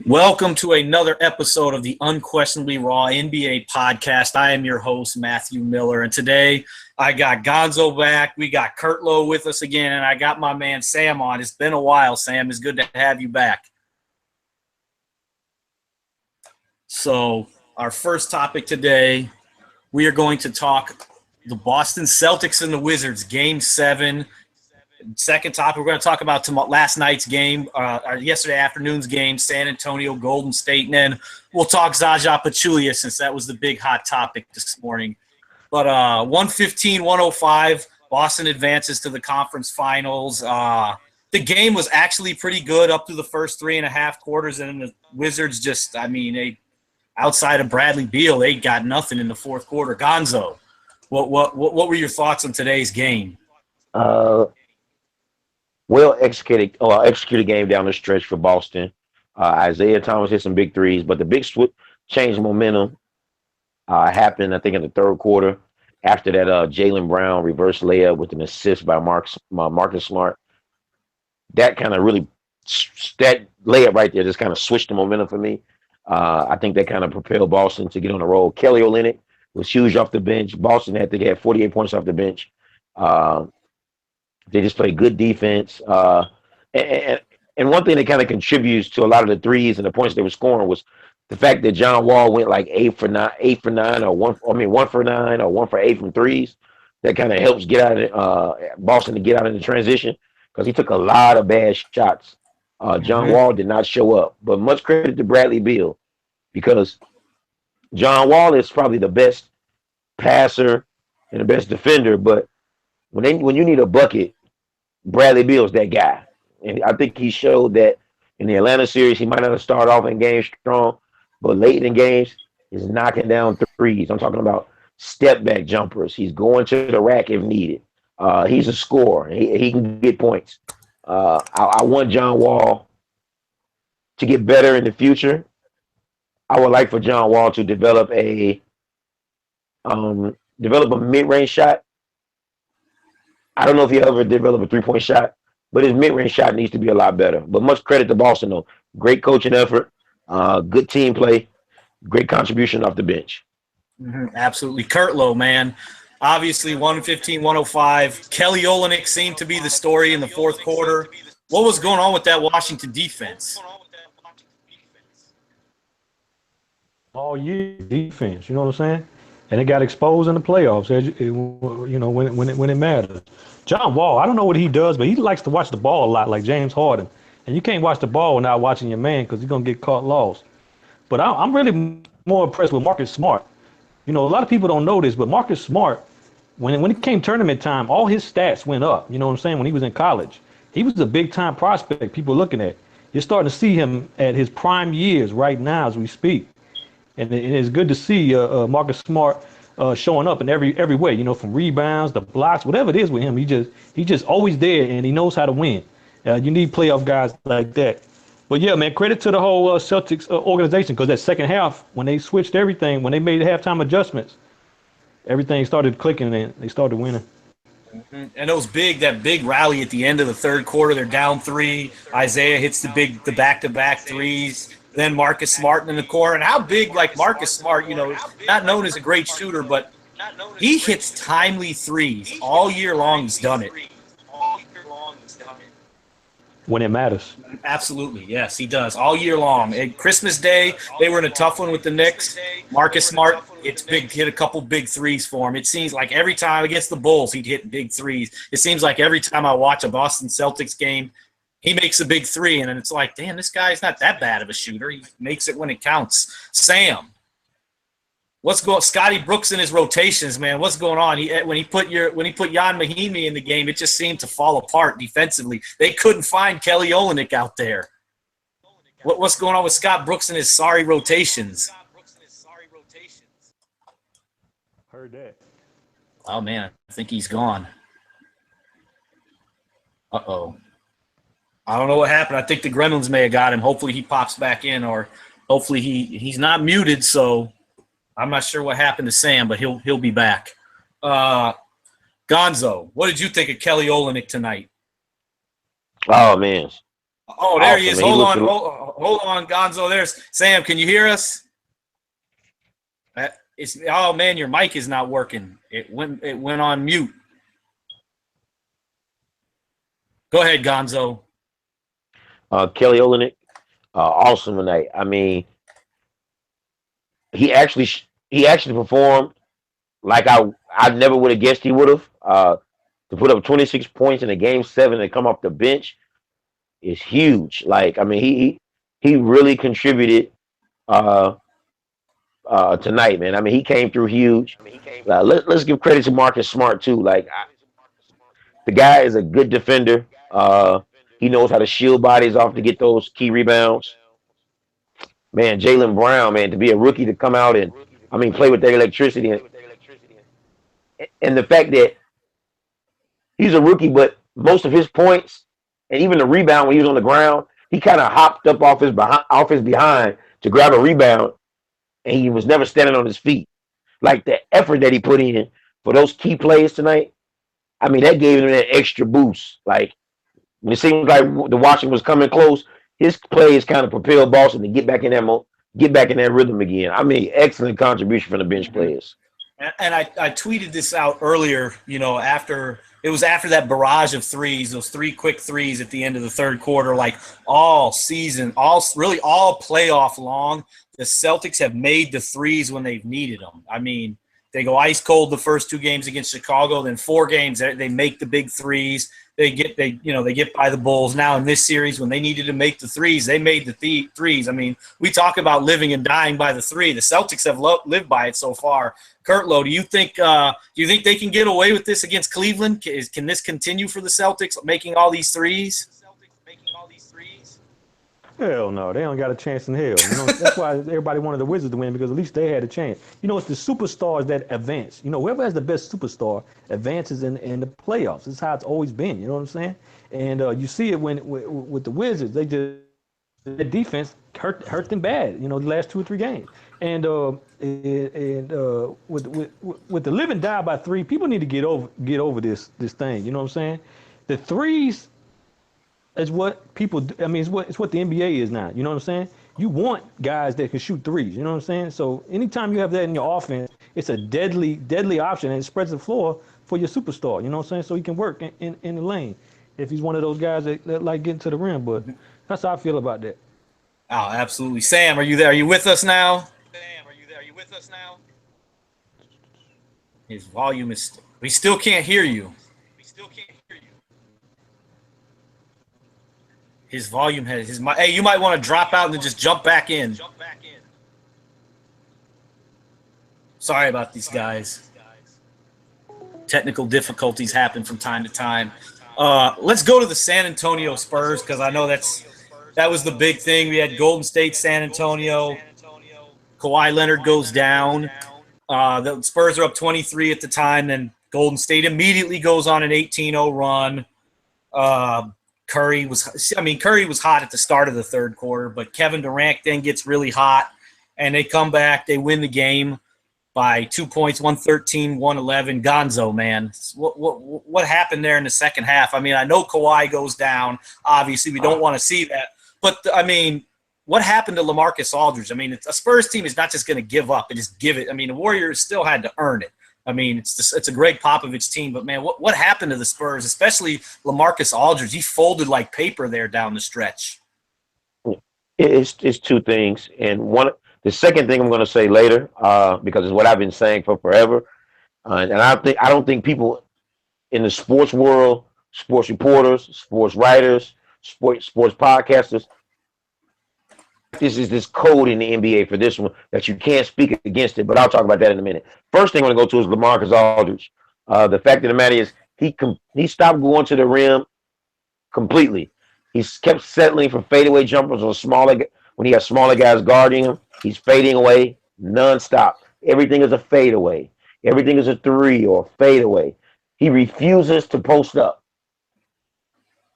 Welcome to another episode of the Unquestionably Raw NBA podcast. I am your host, Matthew Miller, and today I got Gonzo back. We got Curtlow with us again, and I got my man Sam on. It's been a while, Sam. It's good to have you back. So our first topic today, we are going to talk the Boston Celtics and the Wizards, Game 7. Second topic, we're going to talk about last night's game, yesterday afternoon's game, San Antonio, Golden State, and then we'll talk Zaza, Pachulia, since that was the big hot topic this morning. But 115-105, Boston advances to the conference finals. The game was actually pretty good up to the first 3.5 quarters, and the Wizards they outside of Bradley Beal, they got nothing in the fourth quarter. Gonzo, what were your thoughts on today's game? Well executed game down the stretch for Boston. Isaiah Thomas hit some big threes, but the big change in momentum happened, I think, in the third quarter after that Jaylen Brown reverse layup with an assist by Marcus Smart. That kind of that layup right there just kind of switched the momentum for me. I think that kind of propelled Boston to get on the roll. Kelly Olynyk was huge off the bench. Boston had to get 48 points off the bench. They just played good defense. And one thing that kind of contributes to a lot of the threes and the points they were scoring was the fact that John Wall went like 1 for 9, or 1 for 9, or 1 for 8 from threes. That kind of helps get out of Boston to get out in the transition, because he took a lot of bad shots. John Wall did not show up, but much credit to Bradley Beal, because John Wall is probably the best passer and the best defender, but when you need a bucket, Bradley Beal's that guy. And I think he showed that in the Atlanta series. He might not have started off in games strong, but late in games, he's knocking down threes. I'm talking about step back jumpers. He's going to the rack if needed. He's a scorer. He can get points. I want John Wall to get better in the future. I would like for John Wall to develop a mid-range shot. I don't know if he'll ever develop a three-point shot, but his mid-range shot needs to be a lot better. But much credit to Boston, though. Great coaching effort, good team play, great contribution off the bench. Absolutely. Curtlow, man. Obviously, 115-105. Kelly Olynyk seemed to be the story in the fourth quarter. What was going on with that Washington defense? All year defense, you know what I'm saying? And it got exposed in the playoffs, when it matters. John Wall, I don't know what he does, but he likes to watch the ball a lot, like James Harden. And you can't watch the ball without watching your man, because he's going to get caught lost. But I'm really more impressed with Marcus Smart. You know, a lot of people don't know this, but Marcus Smart, when it came tournament time, all his stats went up. You know what I'm saying? When he was in college, he was a big-time prospect people looking at. You're starting to see him at his prime years right now as we speak. And it's good to see Marcus Smart showing up in every way, from rebounds, the blocks, whatever it is with him. He's just always there, and he knows how to win. You need playoff guys like that. But yeah, man, credit to the whole Celtics organization, because that second half, when they switched everything, when they made halftime adjustments, everything started clicking and they started winning. And that big rally at the end of the third quarter, they're down 3. Isaiah hits the back-to-back threes. Then Marcus Smart in the corner. And how big, like Marcus Smart, not known as a great shooter, but he hits timely threes. All year long he's done it. When it matters. Absolutely, yes, he does. All year long. At Christmas Day, they were in a tough one with the Knicks. Marcus Smart hit a couple big threes for him. It seems like every time against the Bulls, he'd hit big threes. It seems like every time I watch a Boston Celtics game, he makes a big three, and then it's like, damn, this guy's not that bad of a shooter. He makes it when it counts. Sam, what's going? Scotty Brooks in his rotations, man. What's going on? When he put Jan Mahimi in the game, it just seemed to fall apart defensively. They couldn't find Kelly Olynyk out there. What's going on with Scott Brooks and his sorry rotations? Heard that. Oh man, I think he's gone. Uh-oh. I don't know what happened. I think the Gremlins may have got him. Hopefully he pops back in, or hopefully he's not muted, so I'm not sure what happened to Sam, but he'll be back. Gonzo, what did you think of Kelly Olynyk tonight? Oh man, Oh, there he is. Awesome. And he Hold on, Gonzo. There's Sam. Can you hear us? Oh man, your mic is not working. It went on mute. Go ahead, Gonzo. Kelly Olynyk, awesome tonight. I mean, he actually performed like I never would have guessed he would have. To put up 26 points in a game 7 and come off the bench is huge. Like, I mean, he really contributed tonight, man. I mean, he came through huge. Let's give credit to Marcus Smart too. Like, the guy is a good defender. He knows how to shield bodies off to get those key rebounds. Man, Jaylen Brown, man, to be a rookie to come out and, I mean, play with that electricity and the fact that he's a rookie, but most of his points and even the rebound when he was on the ground, he kind of hopped up off his behind to grab a rebound, and he was never standing on his feet. Like, the effort that he put in for those key plays tonight, I mean, that gave him that extra boost. Like, when it seemed like the Washington was coming close, his plays kind of propelled Boston to get back in that rhythm again. I mean, excellent contribution from the bench players. And I tweeted this out earlier, after that barrage of threes, those 3 quick threes at the end of the third quarter, like all season, all playoff long, the Celtics have made the threes when they've needed them. I mean, they go ice cold the first 2 games against Chicago, then 4 games they make the big threes. They get by the Bulls. Now in this series, when they needed to make the threes, they made the threes. I mean, we talk about living and dying by the three. The Celtics have lived by it so far. Curtlow, do you think they can get away with this against Cleveland? Can this continue for the Celtics making all these threes? Hell no, they don't got a chance in hell. That's why everybody wanted the Wizards to win, because at least they had a chance. It's the superstars that advance. Whoever has the best superstar advances in the playoffs. This is how it's always been. You know what I'm saying? And you see it with the Wizards. The defense hurt them bad. The last 2 or 3 games. And with the live and die by 3, people need to get over this thing. You know what I'm saying? The threes is what people do. I mean, it's what the NBA is now. You know what I'm saying? You want guys that can shoot threes. You know what I'm saying? So anytime you have that in your offense, it's a deadly option, and it spreads the floor for your superstar. You know what I'm saying? So he can work in the lane if he's one of those guys that like getting to the rim. But that's how I feel about that. Oh, absolutely. Sam, are you there? Are you with us now? His volume is. We still can't hear you. His volume has his. Hey, you might want to drop out and then just jump back in. Sorry about these guys. Technical difficulties happen from time to time. Let's go to the San Antonio Spurs, because I know that was the big thing. We had Golden State, San Antonio. Kawhi Leonard goes down. The Spurs are up 23 at the time. Then Golden State immediately goes on an 18-0 run. Curry was hot at the start of the third quarter, but Kevin Durant then gets really hot, and they come back. They win the game by 2 points, 113-111. Gonzo, man, what happened there in the second half? I mean, I know Kawhi goes down. Obviously, we don't want to see that. But, I mean, what happened to LaMarcus Aldridge? I mean, a Spurs team is not just going to give up and just give it. I mean, the Warriors still had to earn it. I mean, it's a Greg Popovich team, but, man, what happened to the Spurs, especially LaMarcus Aldridge? He folded like paper there down the stretch. It's 2 things. And the second thing I'm going to say later, because it's what I've been saying for forever. And I don't think people in the sports world, sports reporters, sports writers, sports podcasters, this code in the NBA for this one that you can't speak against it, but I'll talk about that in a minute. First thing I want to go to is LaMarcus Aldridge. The fact of the matter is he stopped going to the rim completely. He's kept settling for fadeaway jumpers when he has smaller guys guarding him. He's fading away nonstop. Everything is a fadeaway. Everything is a 3 or a fadeaway. He refuses to post up.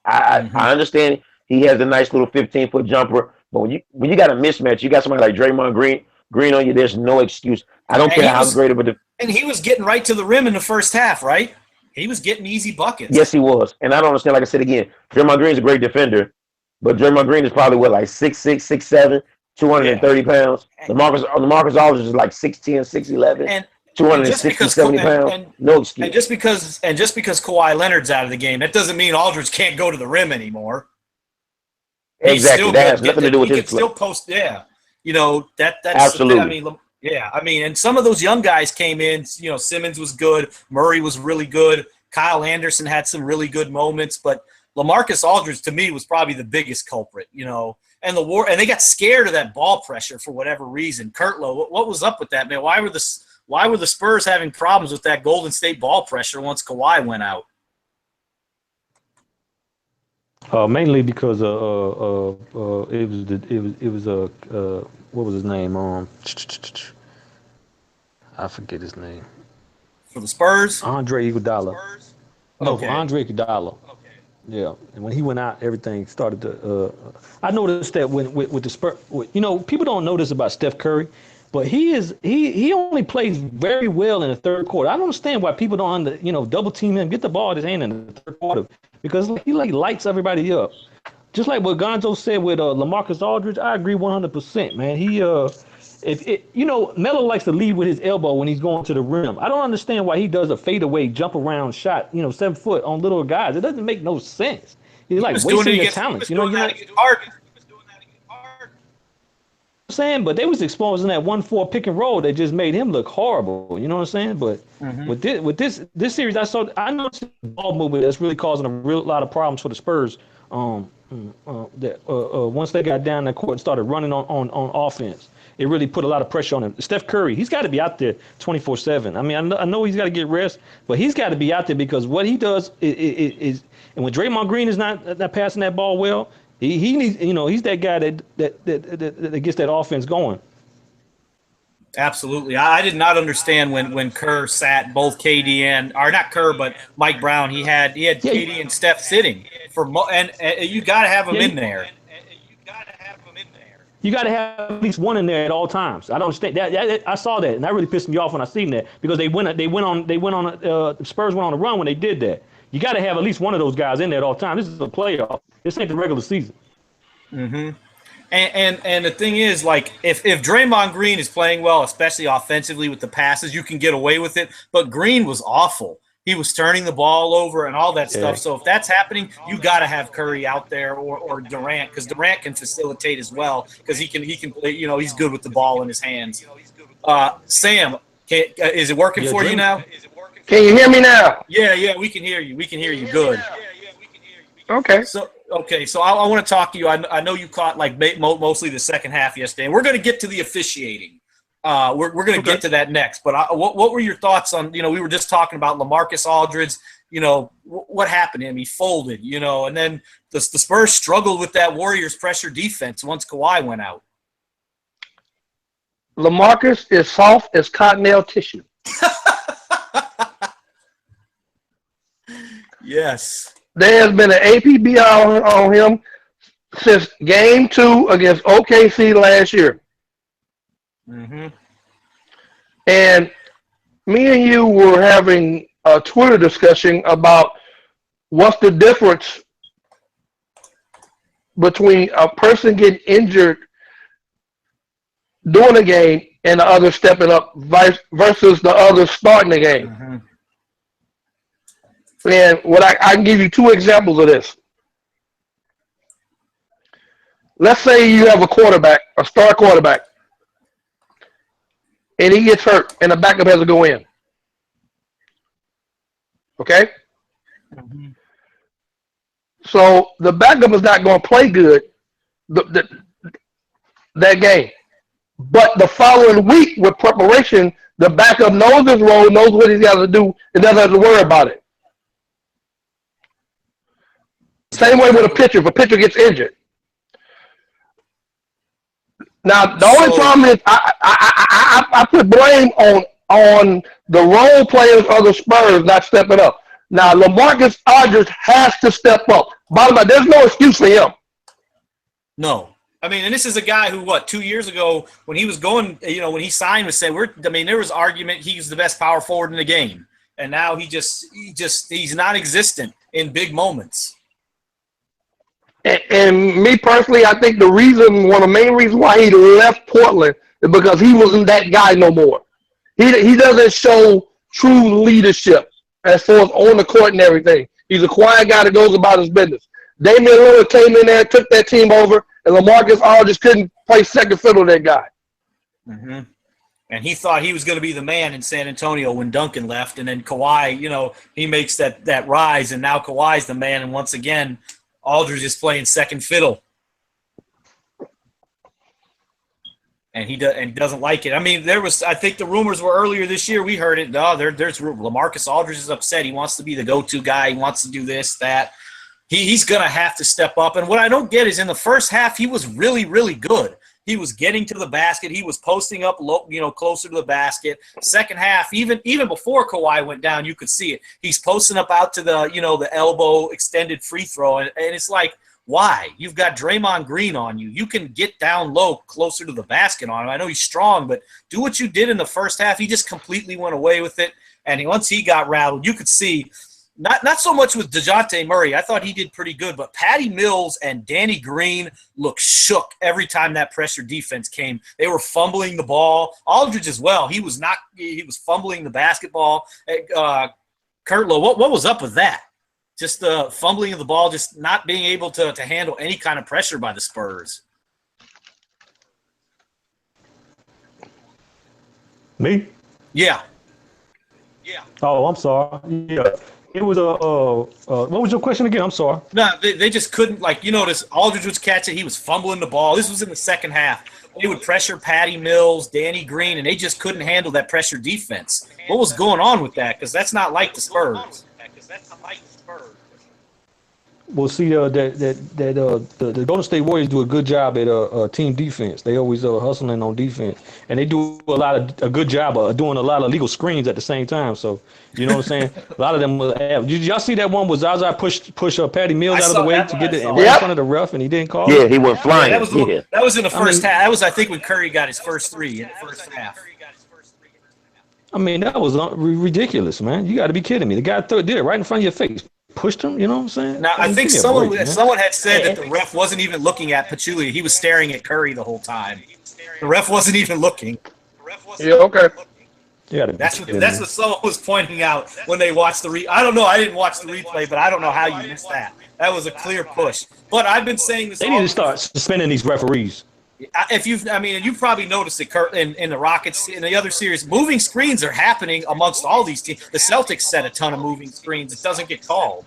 I understand he has a nice little 15-foot jumper, but when you got a mismatch, you got somebody like Draymond Green on you, there's no excuse. I don't care how great of a and he was getting right to the rim in the first half, right? He was getting easy buckets. Yes, he was. And I don't understand, like I said again, Draymond Green's a great defender, But Draymond Green is probably what, like 6'6", 6'7", 230 pounds. LaMarcus Aldridge is like 6'10", 6'11", And 260, 70 pounds. No excuse. And just because Kawhi Leonard's out of the game, that doesn't mean Aldridge can't go to the rim anymore. Exactly. That has nothing to do with his play. Still post, yeah. You know, that's absolutely. I mean, and some of those young guys came in. You know, Simmons was good, Murray was really good, Kyle Anderson had some really good moments, but LaMarcus Aldridge to me was probably the biggest culprit. You know, and they got scared of that ball pressure for whatever reason. Curtlow, what was up with that, man? Why were the Spurs having problems with that Golden State ball pressure once Kawhi went out? Mainly because what was his name? I forget his name. For the Spurs? Andre Iguodala. No, okay. Andre Iguodala. Okay. Yeah, and when he went out, everything started to. I noticed that with the Spurs, you know, people don't know this about Steph Curry, but he only plays very well in the third quarter. I don't understand why people don't double team him, get the ball in his hand in the third quarter, because he lights everybody up. Just like what Gonzo said with LaMarcus Aldridge, I agree 100%, man. Melo likes to lead with his elbow when he's going to the rim. I don't understand why he does a fadeaway jump around shot, 7 foot on little guys. It doesn't make no sense. He's like wasting your talents. You know what I'm saying? But they was exposing that 1-4 pick and roll that just made him look horrible. You know what I'm saying? But with this series, I noticed the ball movement that's really causing a lot of problems for the Spurs. Once they got down the court and started running on offense, it really put a lot of pressure on him. Steph Curry, he's got to be out there 24/7. I mean, I know he's got to get rest, but he's got to be out there because what he does is and when Draymond Green is not passing that ball well, he needs, he's that guy that gets that offense going. Absolutely. I did not understand when Kerr sat both KD and, or not Kerr, but Mike Brown. He had KD and Steph sitting and you got to have them in there. You got to have at least one in there at all times. I don't understand that. I saw that, and that really pissed me off when I seen that because the Spurs went on a run when they did that. You got to have at least one of those guys in there at all times. This is a playoff. This ain't the regular season. Mm-hmm. And the thing is, like, if Draymond Green is playing well, especially offensively with the passes, you can get away with it. But Green was awful. He was turning the ball over and all that stuff. So if that's happening, you got to have Curry out there or Durant, because Durant can facilitate as well because he can play. He's good with the ball in his hands. Sam, is it working for you now? Can you hear me now? Yeah, we can hear you. We can hear you good. Okay. So I want to talk to you. I know you caught mostly the second half yesterday, and we're going to get to the officiating. We're going to get to that next. But what were your thoughts on, we were just talking about LaMarcus Aldridge, what happened to him? He folded, and then the Spurs struggled with that Warriors pressure defense once Kawhi went out. LaMarcus is soft as cottonelle tissue. Yes. There has been an APB on him since Game 2 against OKC last year. Mm-hmm. And me and you were having a Twitter discussion about what's the difference between a person getting injured during a game and the other stepping up versus the other starting the game. Mm-hmm. And I can give you two examples of this. Let's say you have a star quarterback, and he gets hurt, and the backup has to go in. Okay? Mm-hmm. So the backup is not going to play good that game. But the following week with preparation, the backup knows his role, knows what he's got to do, and doesn't have to worry about it. Same way with a pitcher. If a pitcher gets injured. Now, the only problem is I put blame on the role players of the Spurs not stepping up. Now, LaMarcus Aldridge has to step up. Bottom line, there's no excuse for him. No. I mean, and this is a guy who, 2 years ago, when he was going, when he signed, was saying, there was argument he's the best power forward in the game. And now he's non-existent in big moments. And me personally, I think one of the main reasons why he left Portland is because he wasn't that guy no more. He doesn't show true leadership as far as on the court and everything. He's a quiet guy that goes about his business. Damian Lillard came in there, took that team over, and LaMarcus Aldridge couldn't play second fiddle to that guy. Mm-hmm. And he thought he was going to be the man in San Antonio when Duncan left, and then Kawhi, he makes that rise, and now Kawhi's the man, and once again, Aldridge is playing second fiddle. And he doesn't like it. I mean, I think the rumors were earlier this year. We heard it. No, there's LaMarcus Aldridge is upset. He wants to be the go-to guy. He wants to do this, that. He's going to have to step up. And what I don't get is in the first half, he was really, really good. He was getting to the basket. He was posting up low, closer to the basket. Second half, even before Kawhi went down, you could see it. He's posting up out to the, the elbow extended free throw. And it's like, why? You've got Draymond Green on you. You can get down low closer to the basket on him. I know he's strong, but do what you did in the first half. He just completely went away with it. And once he got rattled, you could see not so much with DeJounte Murray. I thought he did pretty good, but Patty Mills and Danny Green looked shook every time that pressure defense came. They were fumbling the ball. Aldridge as well. He was fumbling the basketball. Curtlow, what was up with that? Just the fumbling of the ball, just not being able to handle any kind of pressure by the Spurs. Me? Yeah. Oh, I'm sorry. Yeah. It was what was your question again? I'm sorry. No, they just couldn't, this Aldridge was catching. He was fumbling the ball. This was in the second half. They would pressure Patty Mills, Danny Green, and they just couldn't handle that pressure defense. What was going on with that? Because that's not like the Spurs. Well, see, the Golden State Warriors do a good job at team defense. They always hustling on defense, and they do a good job of doing a lot of illegal screens at the same time. So, you know what I'm saying? A lot of them will have. Did y'all see that one where Zaza push Patty Mills out of the way to get it right in front of the ref, and he didn't call? Yeah, he went flying. That was in the first half. That was, I think, when Curry got his first three in the first half. I mean, that was ridiculous, man. You got to be kidding me. The guy did it right in front of your face. Pushed him, you know what I'm saying? Now, I think someone had said that the ref wasn't even looking at Pachulia. He was staring at Curry the whole time. The ref wasn't even looking. Yeah, okay. Yeah, that's what someone was pointing out when they watched the I don't know. I didn't watch the replay, but I don't know how you missed that. That was a clear push. But I've been saying this. They need to start suspending these referees. You've probably noticed it in the Rockets, in the other series. Moving screens are happening amongst all these teams. The Celtics set a ton of moving screens. It doesn't get called.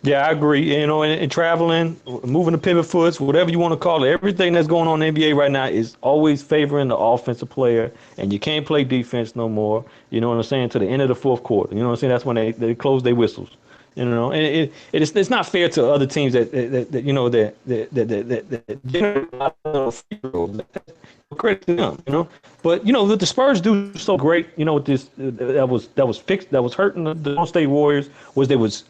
Yeah, I agree. And traveling, moving the pivot foots, whatever you want to call it, everything that's going on in the NBA right now is always favoring the offensive player, and you can't play defense no more. You know what I'm saying? To the end of the fourth quarter. You know what I'm saying? That's when they close their whistles. And it's not fair to other teams that credit to them, But what the Spurs do so great, with this that was hurting the Golden State Warriors was they was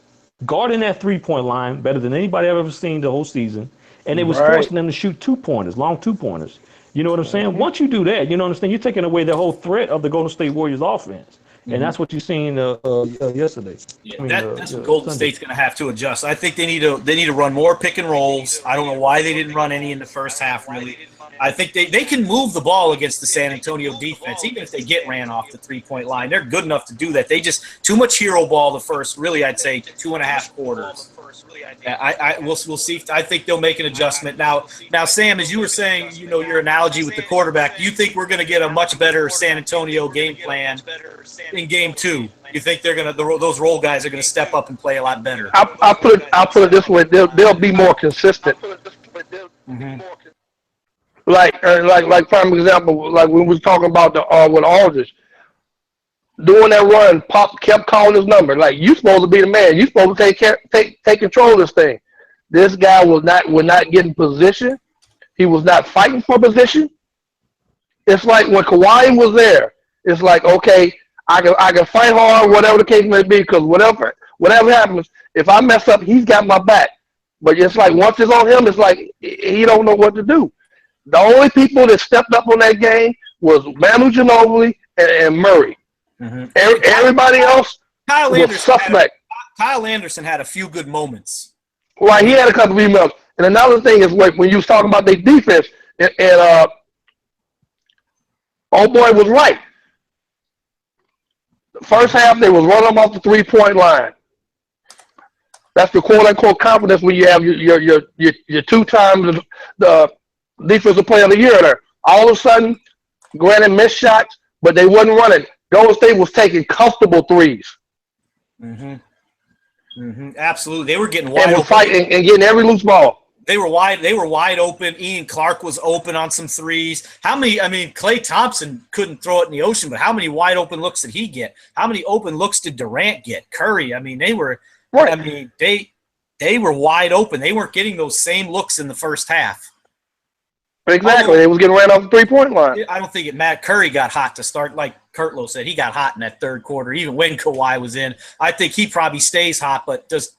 guarding that 3-point line better than anybody I've ever seen the whole season, and it was forcing them to shoot 2-pointers, long 2-pointers. You know what I'm saying? Once you do that, you know what I'm saying, you're taking away the whole threat of the Golden State Warriors offense. And that's what you seen yesterday. Yeah, that's what Golden State's going to have to adjust. I think they need to run more pick and rolls. I don't know why they didn't run any in the first half, really. I think they can move the ball against the San Antonio defense, even if they get ran off the 3-point line. They're good enough to do that. They just too much hero ball the first, really, I'd say 2.5 quarters. We'll see. I think they'll make an adjustment. Now, Sam, as you were saying, your analogy with the quarterback, do you think we're going to get a much better San Antonio game plan in Game 2? You think those role guys are going to step up and play a lot better? I'll put it this way: they'll be more consistent. Mm-hmm. Like prime example, like when we was talking about with Aldridge doing that run, Pop kept calling his number. Like, you supposed to be the man. You supposed to take control of this thing. This guy was not getting position. He was not fighting for position. It's like when Kawhi was there, it's like, okay, I can fight hard, whatever the case may be, because whatever happens, if I mess up, he's got my back. But it's like once it's on him, it's like he don't know what to do. The only people that stepped up on that game was Manu Ginobili and Murray. Mm-hmm. Everybody else was suspect. Kyle Anderson had a few good moments. Right, he had a couple of emails. And another thing is when you was talking about their defense, and old boy was right. The first half, they was running them off the 3-point line. That's the quote-unquote confidence when you have your 2 times the defensive player of the year there. All of a sudden, granted missed shots, but they wasn't running. Golden State was taking comfortable threes. Absolutely, they were getting wide and open. Fighting and getting every loose ball. They were wide open. Ian Clark was open on some threes. How many? I mean, Klay Thompson couldn't throw it in the ocean, but how many wide open looks did he get? How many open looks did Durant get? Curry. I mean, they were. Right. I mean, they were wide open. They weren't getting those same looks in the first half. Exactly. They was getting ran off the 3-point line. I don't think it mattered. Curry got hot to start. Like Curtlow said, he got hot in that third quarter, even when Kawhi was in. I think he probably stays hot, but does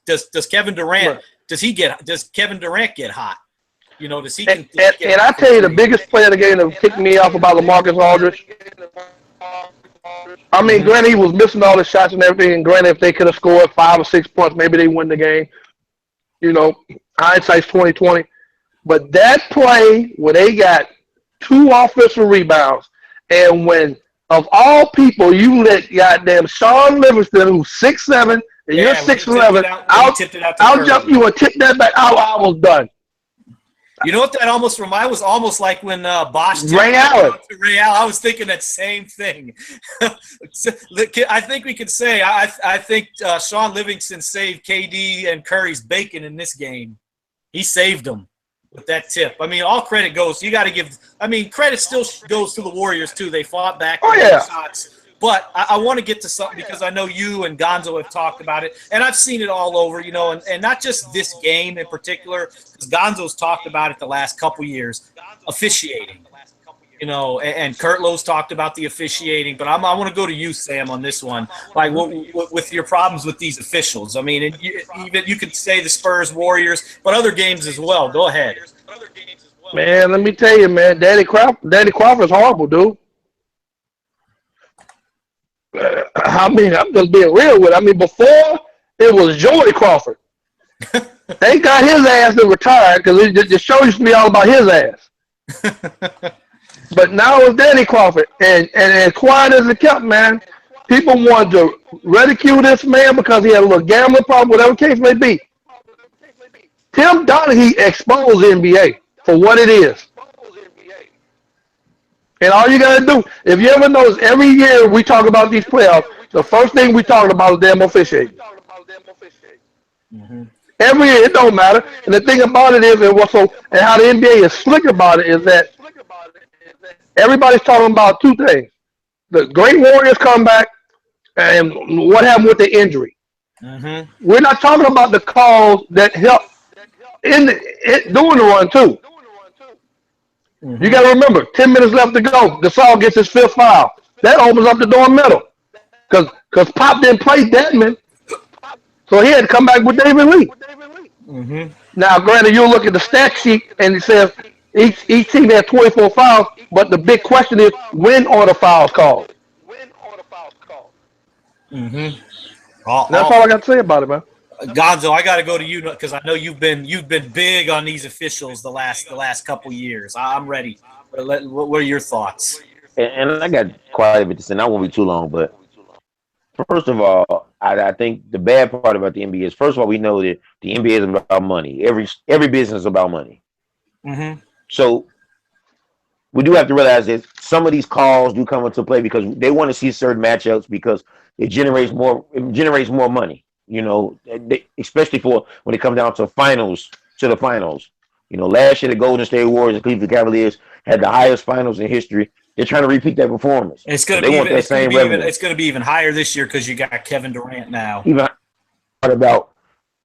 Kevin Durant does Kevin Durant get hot? You know, does he and I tell you the biggest play of the game that kicked me off about LaMarcus Aldridge. I mean, granted, he was missing all the shots and everything, and granted, if they could have scored 5 or 6 points, maybe they win the game. You know, hindsight's 20/20. But that play where they got 2 offensive rebounds, and when, of all people, you let goddamn Sean Livingston, who's 6'7", and you're 6'11", I'll jump you and tip that back. I was done. You know what that almost reminded? It was almost like when Bosch Ray Allen. Ray Allen. I was thinking that same thing. I think we could say I think Sean Livingston saved KD and Curry's bacon in this game. He saved them with that tip. I mean, all credit goes. You got to give. I mean, credit still goes to the Warriors too. They fought back. Oh yeah. Shots. But I want to get to something because I know you and Gonzo have talked about it, and I've seen it all over, you know, and not just this game in particular, because Gonzo's talked about it the last couple years, officiating, you know, and Curtlow's talked about the officiating. But I want to go to you, Sam, on this one. Like, with your problems with these officials. I mean, you could say the Spurs, Warriors, but other games as well. Go ahead. Man, let me tell you, man, Danny Crawford's horrible, dude. I mean, I'm just being real with it. I mean, before it was Joey Crawford. They got his ass to retire because the show used to be all about his ass. But now it's Danny Crawford. And as quiet as it kept, man, people wanted to ridicule this man because he had a little gambling problem, whatever case may be. Tim Donaghy exposed the NBA for what it is. And all you got to do, if you ever notice, every year we talk about these playoffs, the first thing we talk about is damn officiating. Every year, it don't matter. And the thing about it is, and how the NBA is slick about it is that everybody's talking about 2 things. The great Warriors comeback and what happened with the injury. We're not talking about the calls that helped doing the run, too. You got to remember, 10 minutes left to go. Gasol gets his 5th foul. That opens up the door middle. Because Pop didn't play Dedmon, so he had to come back with David Lee. Now, granted, you look at the stat sheet, and it says each team had 24 fouls, but the big question is, when are the fouls called? That's all I got to say about it, man. Gonzo, I got to go to you because I know you've been big on these officials the last couple years. I'm ready. What are your thoughts? And I got quite a bit to say. I won't be too long, but first of all, I think the bad part about the NBA is, first of all, we know that the NBA is about money. Every business is about money. So we do have to realize that some of these calls do come into play because they want to see certain matchups because it generates more money. You know, especially for when it comes down to the finals. You know, last year the Golden State Warriors and Cleveland Cavaliers had the highest finals in history. They're trying to repeat that performance. It's going to be even higher this year because you got Kevin Durant now. Even about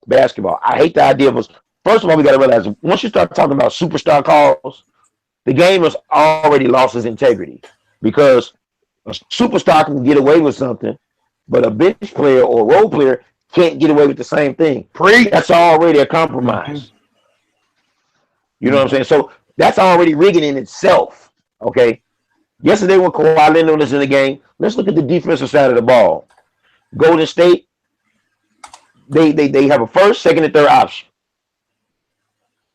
basketball, I hate the idea of us. First of all, we got to realize once you start talking about superstar calls, the game has already lost its integrity because a superstar can get away with something, but a bench player or role player can't get away with the same thing. That's already a compromise. You know what I'm saying? So that's already rigging in itself. Okay. Yesterday when Kawhi Leonard was in the game, let's look at the defensive side of the ball. Golden State, they have a first, second, and third option.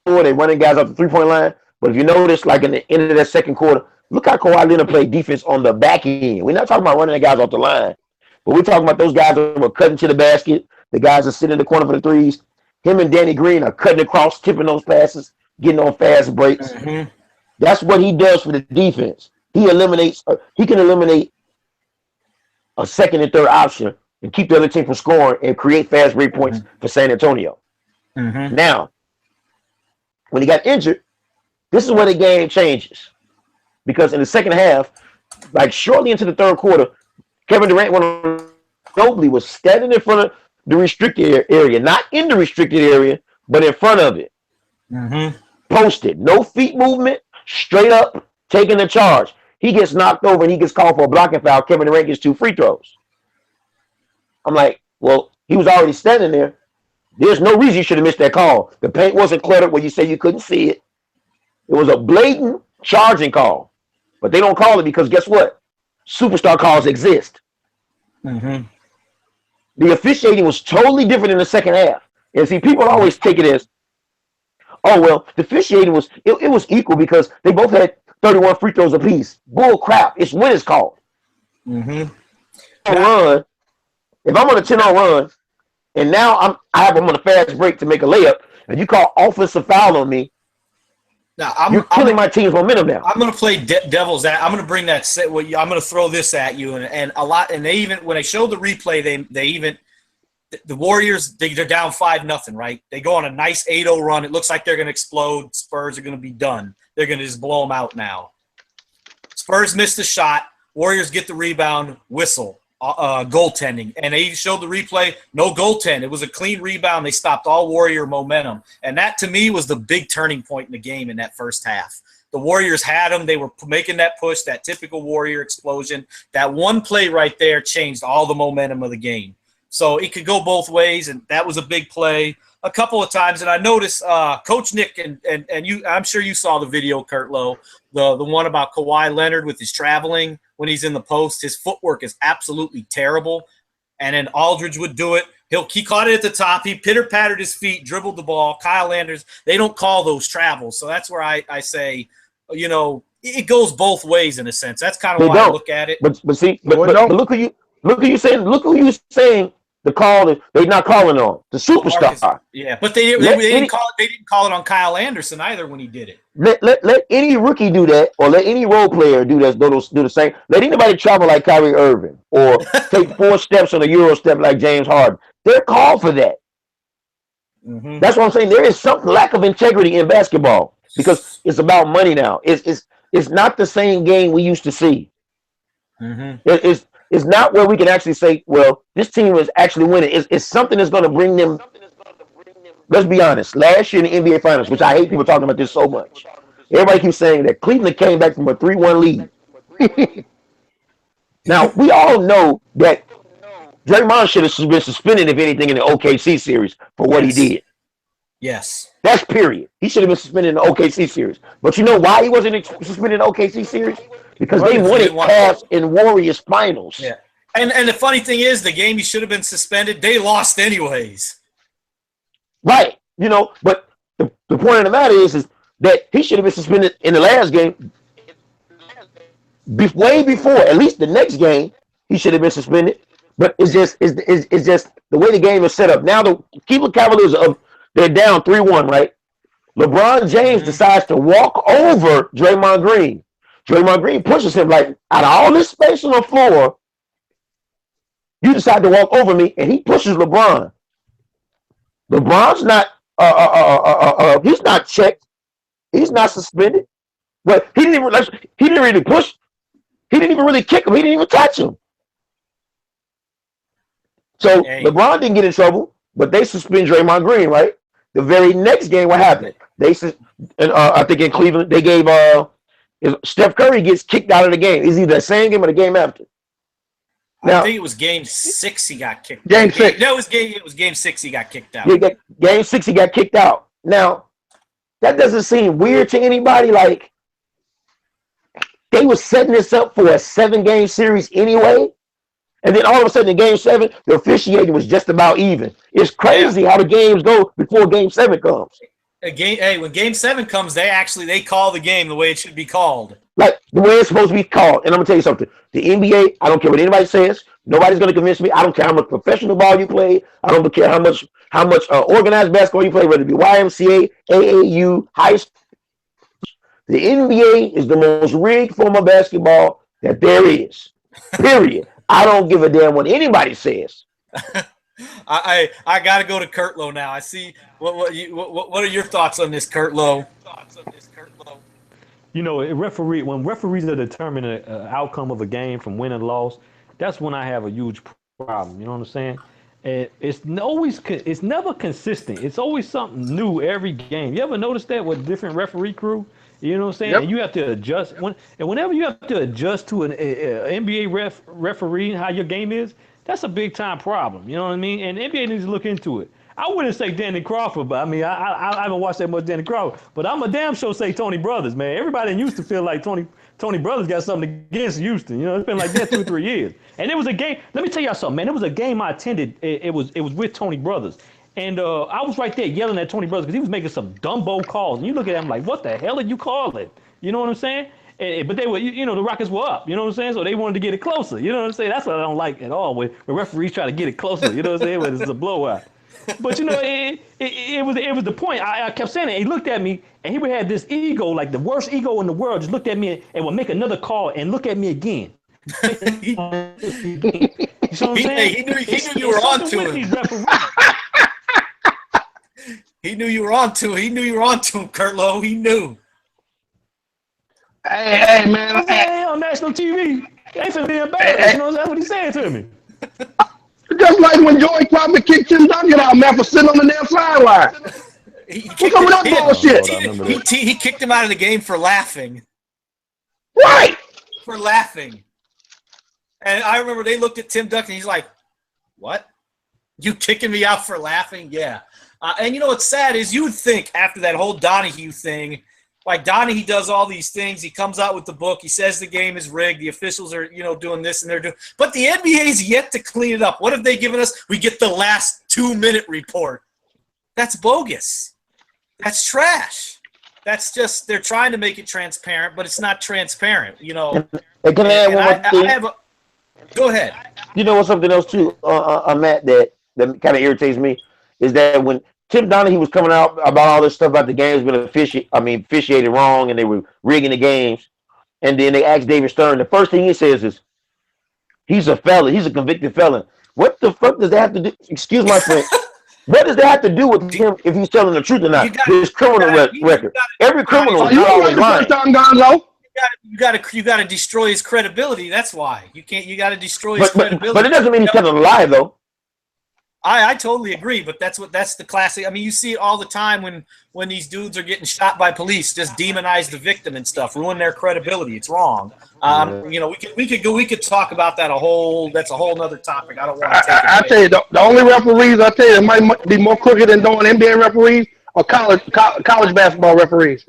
They running guys off the 3-point line. But if you notice, like in the end of that second quarter, look how Kawhi Leonard played defense on the back end. We're not talking about running the guys off the line, but we're talking about those guys that were cutting to the basket, the guys that sit in the corner for the threes. Him and Danny Green are cutting across, tipping those passes, getting on fast breaks. Mm-hmm. That's what he does for the defense. He can eliminate a second and third option and keep the other team from scoring and create fast break points for San Antonio. Mm-hmm. Now, when he got injured, this is where the game changes. Because in the second half, like shortly into the third quarter, Kevin Durant was standing in front of the restricted area, not in the restricted area, but in front of it. Mm-hmm. Posted, no feet movement, straight up, taking the charge. He gets knocked over and he gets called for a blocking foul. Kevin Durant gets 2 free throws. I'm like, well, he was already standing there. There's no reason you should have missed that call. The paint wasn't cluttered where you say you couldn't see it. It was a blatant charging call. But they don't call it because guess what? Superstar calls exist. Mm-hmm. The officiating was totally different in the second half. And see, people always take it as, oh, well, the officiating was it was equal because they both had 31 free throws apiece. Bull crap. It's when it's called. Mm-hmm. Run. If I'm on a 10-0 run, and now I'm on a fast break to make a layup, and you call offensive foul on me, now you're killing my team's momentum now. I'm going to play devil's advocate. I'm going to bring that set. I'm going to throw this at you, and a lot. And they even when they showed the replay, the Warriors they're down 5-0, right? They go on a nice 8-0 run. It looks like they're going to explode. Spurs are going to be done. They're going to just blow them out now. Spurs missed the shot. Warriors get the rebound. Whistle. Goaltending, and they showed the replay. No goaltend. It was a clean rebound. They stopped all Warrior momentum, and that to me was the big turning point in the game in that first half. The Warriors had them. They were making that push, that typical Warrior explosion. That one play right there changed all the momentum of the game. So it could go both ways, and that was a big play a couple of times. And I noticed Coach Nick and you. I'm sure you saw the video, Curtlow, the one about Kawhi Leonard with his traveling. When he's in the post, his footwork is absolutely terrible. And then Aldridge would do it. He caught it at the top. He pitter-pattered his feet, dribbled the ball. Kyle Anders, they don't call those travels. So that's where I say, it goes both ways in a sense. That's kind of why I look at it. But look who you saying the call that they're not calling on the superstar. Yeah, but they didn't call it. They didn't call it on Kyle Anderson either when he did it. Let any rookie do that, or let any role player do that. Do the same. Let anybody travel like Kyrie Irving, or take 4 steps on a Euro step like James Harden. They're called for that. Mm-hmm. That's what I'm saying. There is some lack of integrity in basketball because it's about money now. It's not the same game we used to see. Mm-hmm. It's not where we can actually say, well, this team is actually winning. It's something that's going to bring them. Let's be honest. Last year in the NBA Finals, which I hate people talking about this so much, everybody keeps saying that Cleveland came back from a 3-1 lead. Now, we all know that Draymond should have been suspended, if anything, in the OKC series for what he did. Yes. That's period. He should have been suspended in the OKC series. But you know why he wasn't suspended in the OKC series? Because they won it Cavs and Warriors finals. Yeah. And the funny thing is, the game he should have been suspended, they lost anyways. Right. But the point of the matter is that he should have been suspended in the last game. Way before, at least the next game, he should have been suspended. But it's just the way the game is set up. Now the Cleveland Cavaliers they're down 3-1, right? LeBron James decides to walk over Draymond Green. Draymond Green pushes him like, out of all this space on the floor, you decide to walk over me, and he pushes LeBron. LeBron's not he's not checked. He's not suspended. But he didn't really push. He didn't even really kick him. He didn't even touch him. So LeBron didn't get in trouble, but they suspend Draymond Green, right? The very next game, what happened? I think in Cleveland, they gave Steph Curry gets kicked out of the game. Is either the same game or the game after? Now, I think it was game 6 he got kicked out. Game 6. No, it was game 6 he got kicked out. Game 6 he got kicked out. Now, that doesn't seem weird to anybody. Like, they were setting this up for a 7-game series anyway. And then all of a sudden in game 7, the officiating was just about even. It's crazy how the games go before game 7 comes. when Game 7 comes, they call the game the way it should be called. Like the way it's supposed to be called. And I'm gonna tell you something. The NBA, I don't care what anybody says. Nobody's gonna convince me. I don't care how much professional ball you play. I don't care how much organized basketball you play, whether it be YMCA, AAU, high school. The NBA is the most rigged form of basketball that there is. Period. I don't give a damn what anybody says. I got to go to Curtlow now. I see. What are your thoughts on this, Curtlow? You know, when referees are determining the outcome of a game from win and loss, that's when I have a huge problem. You know what I'm saying? And it's never consistent. It's always something new every game. You ever notice that with different referee crew? You know what I'm saying? Yep. And you have to adjust whenever you have to adjust to an NBA referee and how your game is. That's a big time problem. You know what I mean? And the NBA needs to look into it. I wouldn't say Danny Crawford, but I mean, I haven't watched that much Danny Crawford, but I'm a damn sure say Tony Brothers, man. Everybody in Houston feel like Tony Brothers got something against Houston. You know, it's been like that 2 or 3 years. And it was a game. Let me tell y'all something, man. It was a game I attended. It was with Tony Brothers. And I was right there yelling at Tony Brothers because he was making some Dumbo calls. And you look at him like, what the hell are you calling? You know what I'm saying? But they were, you know, the Rockets were up. You know what I'm saying? So they wanted to get it closer. You know what I'm saying? That's what I don't like at all when referees try to get it closer. You know what I'm saying? When it's a blowout. But you know, it was the point. I kept saying it. He looked at me, and he would have this ego, like the worst ego in the world, just looked at me and would make another call and look at me again. You know what I'm saying? He knew you were on to him. He knew you were on to him. He knew you were on to him, Curtlow. He knew. Hey, man. Hey, on national TV. They finna be embarrassed. You know, that's what he said to me. Just like when Joey Crawford kicked Tim Duncan out, man, for sitting on the damn sideline. What's up with that bullshit? He kicked him out of the game for laughing. Right. For laughing. And I remember they looked at Tim Duncan. He's like, what? You kicking me out for laughing? Yeah. And you know what's sad is you would think after that whole Donahue thing, like Donahue does all these things. He comes out with the book. He says the game is rigged. The officials are, you know, doing this and they're doing. But the NBA's yet to clean it up. What have they given us? We get the last 2-minute report. That's bogus. That's trash. That's just they're trying to make it transparent, but it's not transparent. You know. And can I add one more thing? Go ahead. You know what's something else too, Matt, that kind of irritates me is that when Tim Donahue was coming out about all this stuff about the games being officiated wrong and they were rigging the games. And then they asked David Stern. The first thing he says is, he's a felon. He's a convicted felon. What the fuck does that have to do? Excuse my French. What does that have to do with him if he's telling the truth or not? His criminal record. Every criminal is not always lying. Gonzo. You got to destroy his credibility. That's why you can't. You got to destroy his credibility. But it doesn't mean he's telling a lie, though. I totally agree, but that's the classic. I mean, you see it all the time when these dudes are getting shot by police, just demonize the victim and stuff, ruin their credibility. It's wrong. You know, we could talk about that that's a whole nother topic. I don't want to take it. I tell you, the only referees I tell you that might be more crooked than doing NBA referees are college basketball referees.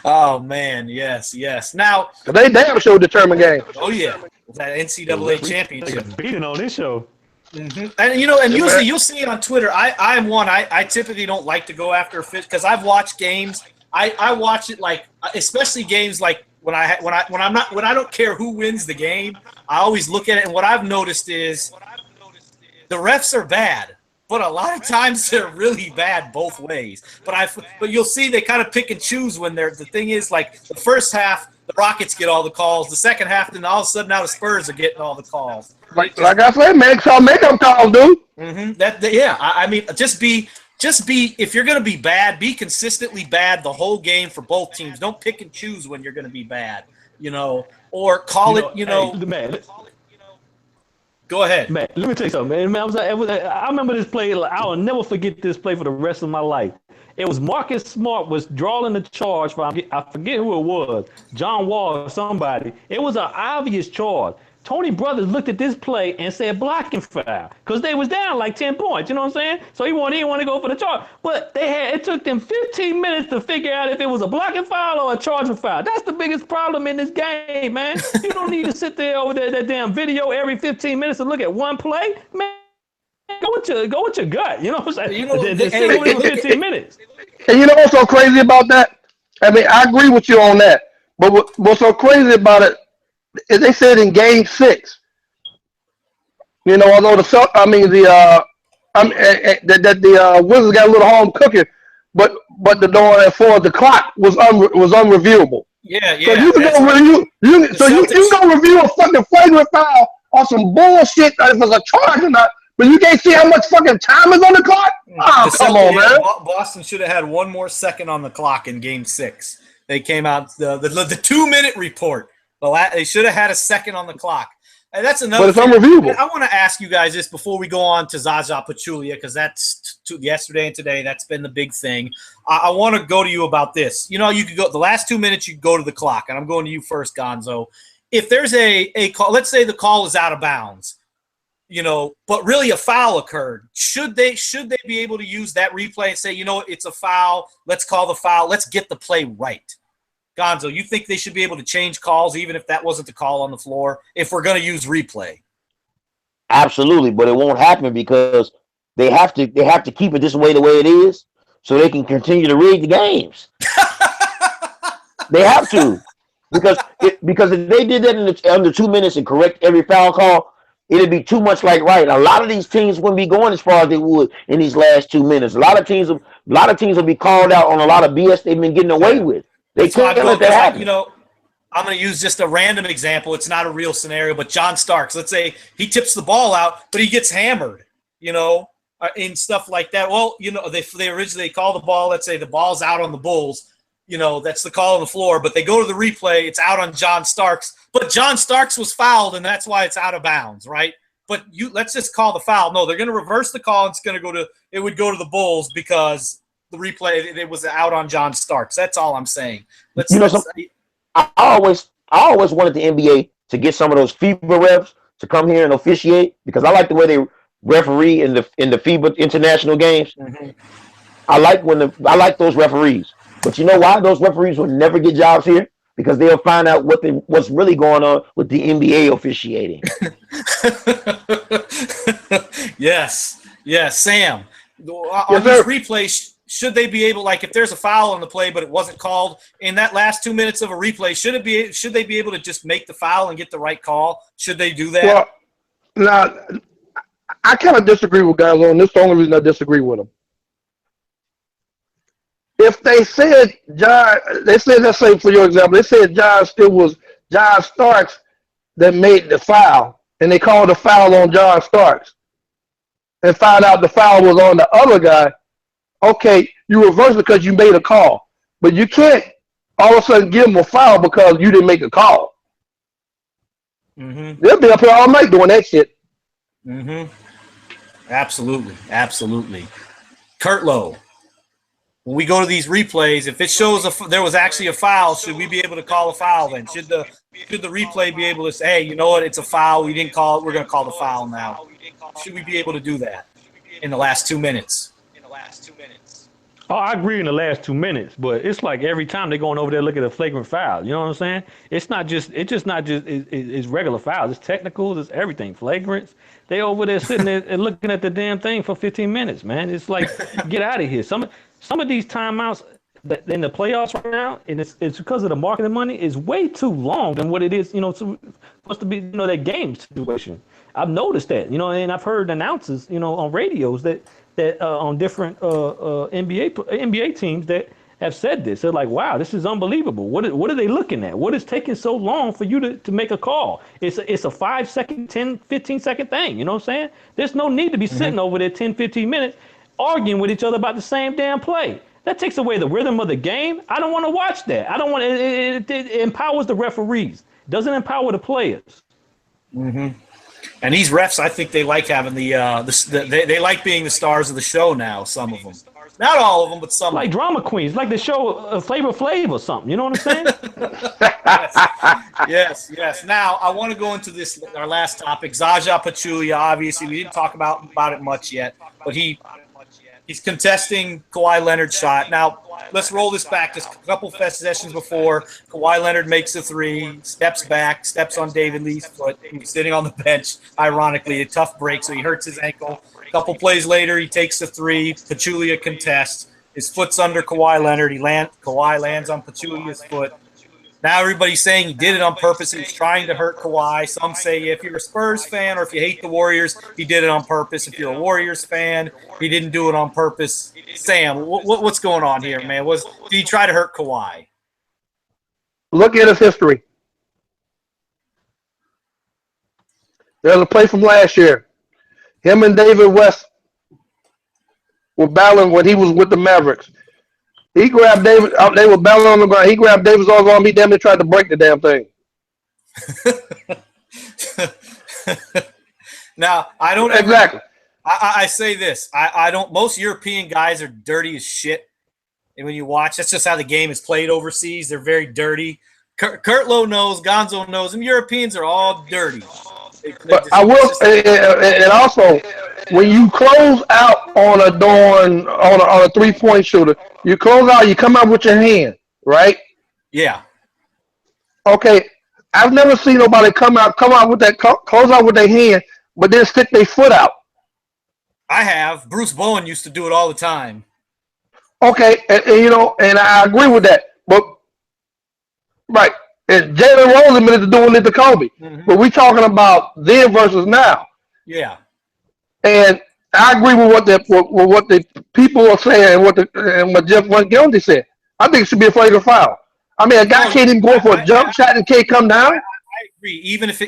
Oh man, yes. Now they damn sure determine games. Oh yeah, that NCAA championship. Beating on this show. Mm-hmm. And you know, and usually you'll see it on Twitter. I typically don't like to go after a fish because I've watched games. I watch it like, especially games like when I don't care who wins the game. I always look at it, and what I've noticed is the refs are bad, but a lot of times they're really bad both ways. But you'll see they kind of pick and choose when they're. The thing is, like the first half, the Rockets get all the calls. The second half, then all of a sudden now the Spurs are getting all the calls. Like I said, make them calls, dude. Mm-hmm. I mean, just be. If you're going to be bad, be consistently bad the whole game for both teams. Don't pick and choose when you're going to be bad, you know, or call it, you know. Man, go ahead. Man, let me tell you something, man. I remember this play. I will never forget this play for the rest of my life. It was Marcus Smart was drawing the charge for, I forget who it was, John Wall or somebody. It was an obvious charge. Tony Brothers looked at this play and said blocking foul because they was down like 10 points. You know what I'm saying? So he didn't want to go for the charge. But it took them 15 minutes to figure out if it was a blocking foul or a charging foul. That's the biggest problem in this game, man. You don't need to sit there over there that damn video every 15 minutes and look at one play. Man, go with with your gut. You know what I'm saying? You know, They sit with him 15 minutes. And you know what's so crazy about that? I mean, I agree with you on that. But what's so crazy about it is they said in Game 6, you know, although that the Wizards got a little home cooking, but the door as far as the clock was unreviewable. Yeah. So you can go review a fucking flagrant foul or some bullshit if it's a charge or not, but you can't see how much fucking time is on the clock. Oh, come on, man! Boston should have had one more second on the clock in Game 6. They came out the 2-minute report. They should have had a second on the clock. And that's another. But it's unreviewable. I want to ask you guys this before we go on to Zaza Pachulia, because that's yesterday and today. That's been the big thing. I want to go to you about this. You know, you could go the last 2 minutes. You go to the clock, and I'm going to you first, Gonzo. If there's a call, let's say the call is out of bounds, you know, but really a foul occurred. Should they be able to use that replay and say, you know, it's a foul. Let's call the foul. Let's get the play right. Gonzo, you think they should be able to change calls even if that wasn't the call on the floor if we're going to use replay? Absolutely, but it won't happen because they have to keep it this way the way it is so they can continue to rig the games. They have to because if they did that in under 2 minutes and correct every foul call, it'd be too much like right. A lot of these teams wouldn't be going as far as they would in these last 2 minutes. A lot of teams will be called out on a lot of BS they've been getting away with. They can't let that happen. You know, I'm going to use just a random example. It's not a real scenario, but John Starks, let's say he tips the ball out, but he gets hammered, you know, and stuff like that. Well, you know, they originally call the ball. Let's say the ball's out on the Bulls. You know, that's the call on the floor, but they go to the replay. It's out on John Starks, but John Starks was fouled, and that's why it's out of bounds, right? But let's just call the foul. No, they're going to reverse the call. And it would go to the Bulls because the replay, it was out on John Starks. That's all I'm saying. I always wanted the NBA to get some of those FIBA refs to come here and officiate because I like the way they referee in the FIBA international games. Mm-hmm. I like those referees. But you know why those referees will never get jobs here? Because they'll find out what's really going on with the NBA officiating. Yes, Sam. On these replays, should they be able, like, if there's a foul on the play but it wasn't called in that last 2 minutes of a replay, should they be able to just make the foul and get the right call? Should they do that? Well, now I kind of disagree with guys on this. The only reason I disagree with them. If they said let's say for your example, they said John Starks that made the foul, and they called the foul on John Starks, and found out the foul was on the other guy. Okay, you reverse because you made a call, but you can't all of a sudden give him a foul because you didn't make a call. Mm-hmm. They'll be up here all night doing that shit. Mm-hmm. Absolutely. Curtlow, when we go to these replays, if it shows there was actually a foul, should we be able to call a foul then? Should the replay be able to say, hey, you know what, it's a foul, we didn't call it, we're going to call the foul now? Should we be able to do that in the last 2 minutes? Oh, I agree in the last 2 minutes, but it's like every time they're going over there looking at a flagrant foul. You know what I'm saying? It's regular fouls. It's technicals. It's everything. Flagrants. They over there sitting there and looking at the damn thing for 15 minutes, man. It's like, get out of here. Some of these timeouts in the playoffs right now, and it's because of the marketing money, is way too long than what it is, you know, supposed to be, you know, that game situation. I've noticed that, you know, and I've heard announcers, you know, on radios that on different NBA teams that have said this. They're like, wow, this is unbelievable. What are they looking at? What is taking so long for you to make a call? It's a 5 second, 10, 15 second thing. You know what I'm saying? There's no need to be sitting over there 10, 15 minutes arguing with each other about the same damn play. That takes away the rhythm of the game. I don't want to watch that. I don't want it empowers the referees. Doesn't empower the players. Mm-hmm. And these refs, I think they like having they like being the stars of the show now. Some of them, not all of them, but some. Like drama queens, like the show Flavor Flav or something. You know what I'm saying? Yes. Now I want to go into our last topic, Zaza Pachulia. Obviously, we didn't talk about it much yet, but he He's contesting Kawhi Leonard's shot. Now, let's roll this back just a couple sessions before. Kawhi Leonard makes a three, steps back, steps on David Lee's foot. He's sitting on the bench, ironically. A tough break, so he hurts his ankle. A couple plays later, he takes the three. Pachulia contests. His foot's under Kawhi Leonard. Kawhi lands on Pachulia's foot. Now everybody's saying he did it on purpose. He was trying to hurt Kawhi. Some say if you're a Spurs fan or if you hate the Warriors, he did it on purpose. If you're a Warriors fan, he didn't do it on purpose. Sam, what's going on here, man? Did he try to hurt Kawhi? Look at his history. There's a play from last year. Him and David West were battling when he was with the Mavericks. He grabbed David. They were battling on the ground. He grabbed David's arm. He damn near tried to break the damn thing. Now, I don't exactly. I say this. I don't. Most European guys are dirty as shit. And when you watch, that's just how the game is played overseas. They're very dirty. Curtlow knows. Gonzo knows. And Europeans are all dirty. But I will, and also, when you close out on a 3-point shooter, you close out, you come out with your hand, right? Yeah. Okay. I've never seen nobody come out with that close out with their hand, but then stick their foot out. I have. Bruce Bowen used to do it all the time. Okay, and I agree with that. But right. And Jalen Rose admitted to doing it to Kobe. Mm-hmm. But we're talking about then versus now. Yeah. And I agree with what the people are saying and what Jeff Van Gundy said. I think it should be a flagrant foul. I mean, a guy can't even go for a jump shot and can't come down. I agree. Even if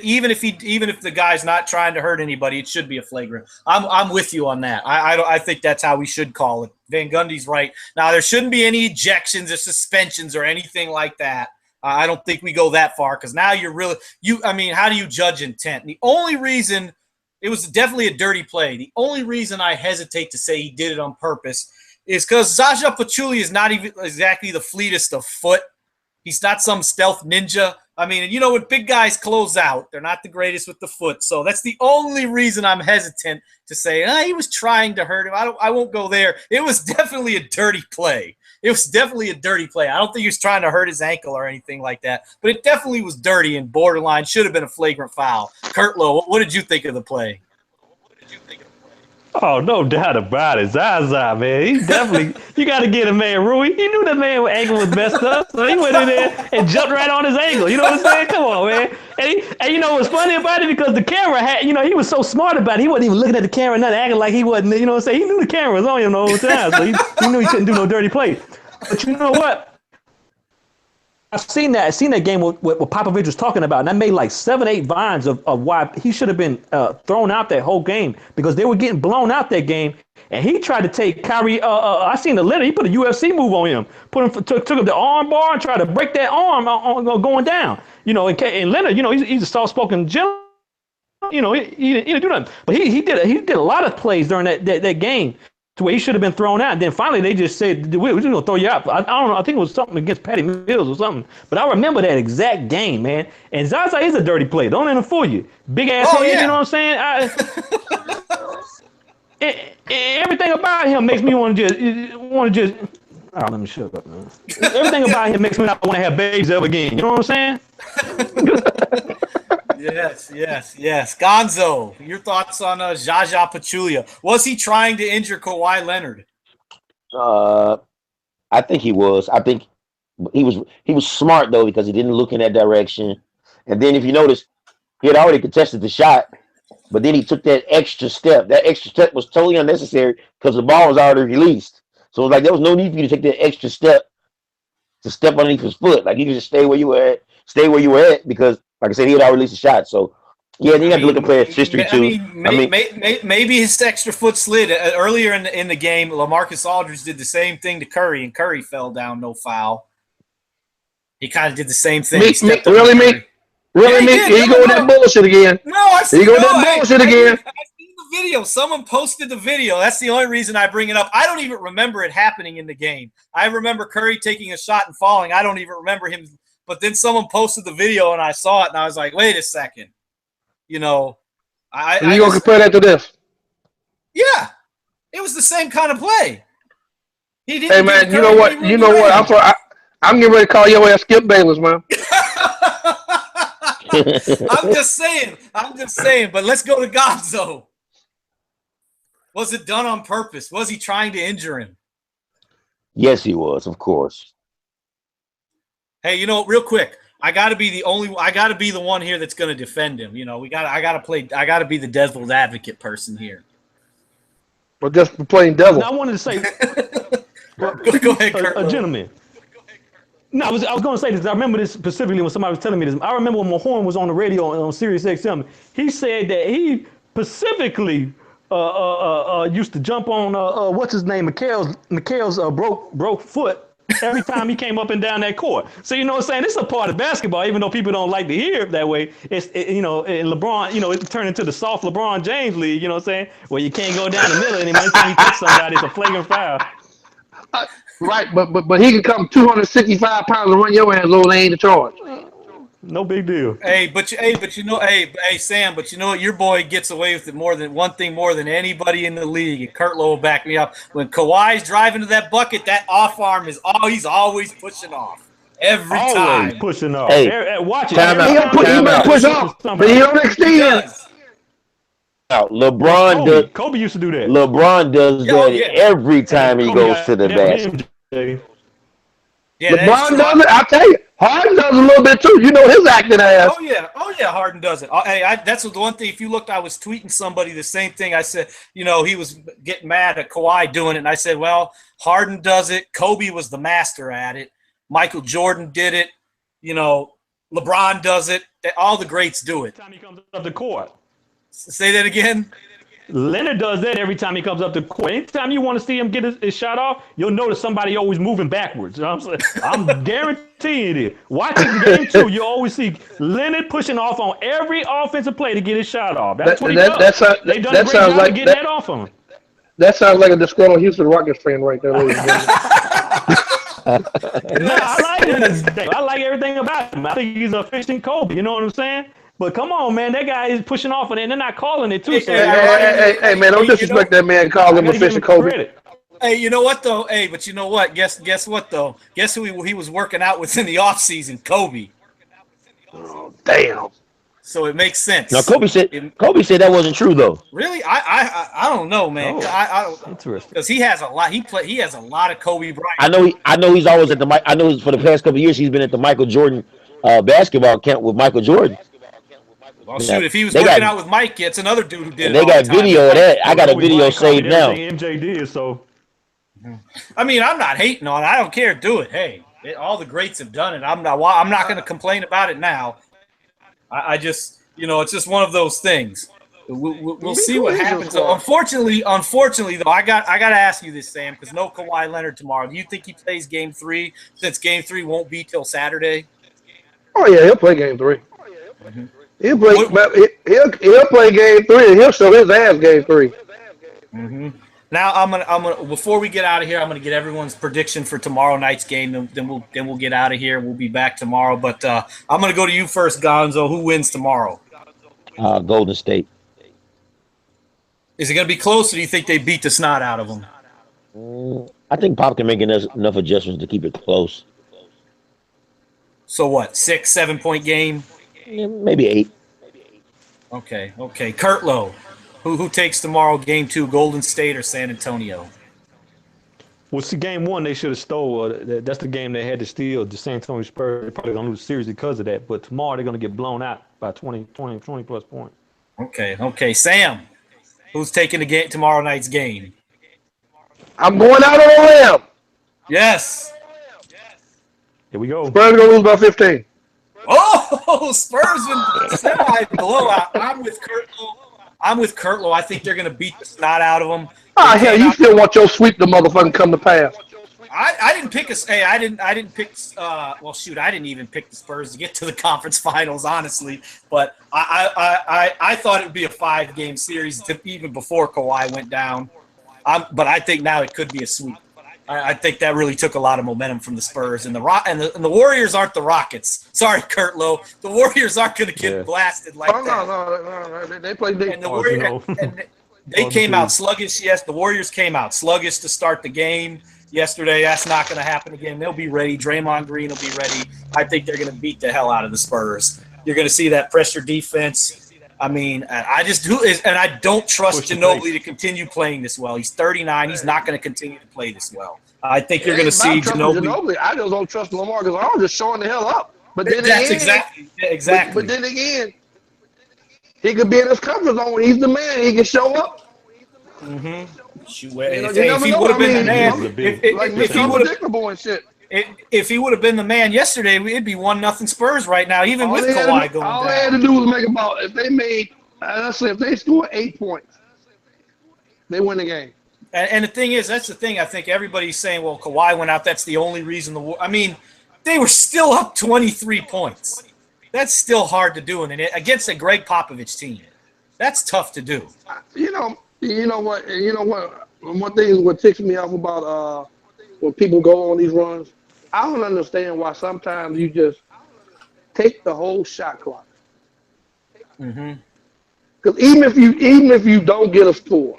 the guy's not trying to hurt anybody, it should be a flagrant. I'm with you on that. I think that's how we should call it. Van Gundy's right. Now there shouldn't be any ejections or suspensions or anything like that. I don't think we go that far because now how do you judge intent? And the only reason it was definitely a dirty play. The only reason I hesitate to say he did it on purpose is because Zaza Pachulia is not even exactly the fleetest of foot. He's not some stealth ninja. I mean, when big guys close out, they're not the greatest with the foot. So that's the only reason I'm hesitant to say, he was trying to hurt him. I won't go there. It was definitely a dirty play. I don't think he was trying to hurt his ankle or anything like that. But it definitely was dirty and borderline. Should have been a flagrant foul. Curtlow, what did you think of the play? Oh, no doubt about it. Zaza, man. He definitely, you got to get a man, Rui. He knew that man's ankle was messed up, so he went in there and jumped right on his ankle. You know what I'm saying? Come on, man. And you know what's funny about it? Because the camera had, he was so smart about it. He wasn't even looking at the camera, nothing, acting like he wasn't, you know what I'm saying? He knew the camera was on him the whole time, so he knew he couldn't do no dirty play. But you know what? I've seen that game what Popovich was talking about, and I made like 7-8 vines of why he should have been thrown out that whole game because they were getting blown out that game, and he tried to take Kyrie. I seen the Leonard. He put a UFC move on him, took him the arm bar and tried to break that arm going down. And Leonard, he's a soft-spoken gentleman. He didn't do nothing, but he did a lot of plays during that game to where he should have been thrown out. And then finally they just said, we're just going to throw you out. I don't know. I think it was something against Patty Mills or something. But I remember that exact game, man. And Zaza is a dirty play. Don't let him fool you. Big ass head, yeah. You know what I'm saying? Everything about him makes me want to just. Oh, let me shut up, man. Everything about him makes me not want to have babies ever again. You know what I'm saying? Yes. Gonzo, your thoughts on Zaza Pachulia? Was he trying to injure Kawhi Leonard? I think he was. I think he was smart though because he didn't look in that direction. And then if you notice, he had already contested the shot, but then he took that extra step. That extra step was totally unnecessary because the ball was already released. So it was like there was no need for you to take that extra step to step underneath his foot. Like you could just stay where you were at because, like I said, he had already released the shot. So yeah, you have to look at players' history too. Maybe his extra foot slid earlier in the game. LaMarcus Aldridge did the same thing to Curry, and Curry fell down, no foul. He kind of did the same thing. Really, he go with that bullshit again. No, I see. He go with that bullshit again. I seen the video. Someone posted the video. That's the only reason I bring it up. I don't even remember it happening in the game. I remember Curry taking a shot and falling. I don't even remember him. But then someone posted the video, and I saw it, and I was like, wait a second. You gonna compare that to this? Yeah. It was the same kind of play. He didn't. Hey man, you know what? You know what? I'm getting ready to call your ass Skip Bayless, man. I'm just saying. But let's go to Gonzo. Was it done on purpose? Was he trying to injure him? Yes, he was, of course. Hey, real quick, I got to be the one here that's going to defend him. I got to be the devil's advocate person here. But just for playing devil. Now, I wanted to say, Go ahead, Kurt. a gentleman. No, I was going to say this. I remember this specifically when somebody was telling me this. I remember when Mahorn was on the radio on Sirius XM. He said that he specifically used to jump on what's his name, Mikhail's broke foot every time he came up and down that court. So you know what I'm saying? It's a part of basketball, even though people don't like to hear it that way. And LeBron, it turned into the soft LeBron James league. You know what I'm saying? Where you can't go down the middle anymore. Anytime you touch somebody, it's a flagrant foul. Right, but he can come 265 pounds and run your ass over. They ain't in charge. No big deal. Hey, Sam, but you know what? Your boy gets away with it more than anybody in the league. And Curtlow will back me up. When Kawhi's driving to that bucket, that off arm is he's always pushing off every Always time. pushing off. Hey, watch it. He might push off, but he don't extend. Now, LeBron Kobe used to do that. LeBron does that every time he goes to the basket. Yeah, LeBron does it. I tell you, Harden does a little bit too. You know his acting ass. Oh yeah, Harden does it. Hey, that's the one thing. If you looked, I was tweeting somebody the same thing. I said, he was getting mad at Kawhi doing it, and I said, well, Harden does it. Kobe was the master at it. Michael Jordan did it. LeBron does it. All the greats do it. Every time he comes up the court. Say that again. Leonard does that every time he comes up the court. Anytime you want to see him get his shot off, you'll notice somebody always moving backwards. You know what I'm saying? I'm guaranteeing it. Watching the game too, you always see Leonard pushing off on every offensive play to get his shot off. That's what he does. They've done a great job of getting that off him. That sounds like a disgruntled Houston Rockets fan right there, ladies and gentlemen. I like everything about him. I think he's a fishing Kobe. You know what I'm saying? But come on, man, that guy is pushing off, and they're not calling it too. Hey, man, don't disrespect that man. Call him a fishing Kobe. Hey, you know what though? Hey, but you know what? Guess what though? Guess who he was working out with in the offseason? Kobe. Oh, damn. So it makes sense. Now Kobe said that wasn't true though. Really? I don't know, man. Interesting. Because he has a lot. He has a lot of Kobe Bryant. I know he's always at the. I know for the past couple of years he's been at the Michael Jordan basketball camp with Michael Jordan. Well, shoot, if he was working out with Mike, it's another dude who did it. They got video of that. I got a video saved now. MJ did so. I mean, I'm not hating on it. I don't care. Do it. Hey, all the greats have done it. I'm not going to complain about it now. I just, it's just one of those things. We'll see what happens. Unfortunately, though, I got to ask you this, Sam, because no Kawhi Leonard tomorrow. Do you think he plays Game 3 since Game 3 won't be till Saturday? Oh yeah, he'll play Game 3. Mm-hmm. He'll play Game 3 and he'll show his ass Game 3. Mm-hmm. Now I'm gonna before we get out of here, I'm gonna get everyone's prediction for tomorrow night's game. Then we'll get out of here. We'll be back tomorrow. But I'm gonna go to you first, Gonzo. Who wins tomorrow? Golden State. Is it gonna be close, or do you think they beat the snot out of them? I think Pop can make enough adjustments to keep it close. So what? 6-7 point game? Yeah, maybe 8. Okay. Curtlow, who takes tomorrow? Game 2, Golden State or San Antonio? Well, see, Game 1 they should have stole. That's the game they had to steal. The San Antonio Spurs. They're probably gonna lose the series because of that. But tomorrow they're gonna get blown out by 20 plus points. Okay. Sam, who's taking the game tomorrow night's game? I'm going out on a limb. Yes. Here we go. Spurs gonna lose by 15. Oh, Spurs in semi-blowout. I'm with Curtlow. I think they're going to beat the snot out of them. Hell, you still want your sweep the motherfucking come to pass. I didn't pick I didn't pick well shoot, I didn't even pick the Spurs to get to the conference finals, honestly. But I thought it would be a 5-game series even before Kawhi went down. But I think now it could be a sweep. I think that really took a lot of momentum from the Spurs, and the Warriors aren't the Rockets. Sorry, Curtlow. The Warriors aren't going to get blasted like that. No. They play deep. And the Warriors, They came out sluggish. Yes, the Warriors came out sluggish to start the game yesterday. That's not going to happen again. They'll be ready. Draymond Green will be ready. I think they're going to beat the hell out of the Spurs. You're going to see that pressure defense. I mean, I just do – and I don't trust Ginobili to continue playing this well. He's 39. He's not going to continue to play this well. I think you're going to see Ginobili. I just don't trust Lamar because I'm just showing the hell up. But then That's again, exactly. But then again, he could be in his comfort zone when he's the man. He can show up. Mm-hmm. If he would have been the man, if he would have and shit. If he would have been the man yesterday, it'd be 1-0 Spurs right now, even with Kawhi going down. All they had to do was make about if they made, let's say, if they score 8 points, they win the game. And the thing is, that's the thing. I think everybody's saying, well, Kawhi went out. That's the only reason. I mean, they were still up 23 points. That's still hard to do, and against a Greg Popovich team, that's tough to do. You know what? One thing is what ticks me off about when people go on these runs. I don't understand why sometimes you just take the whole shot clock. Mm-hmm. Because even if you don't get a score,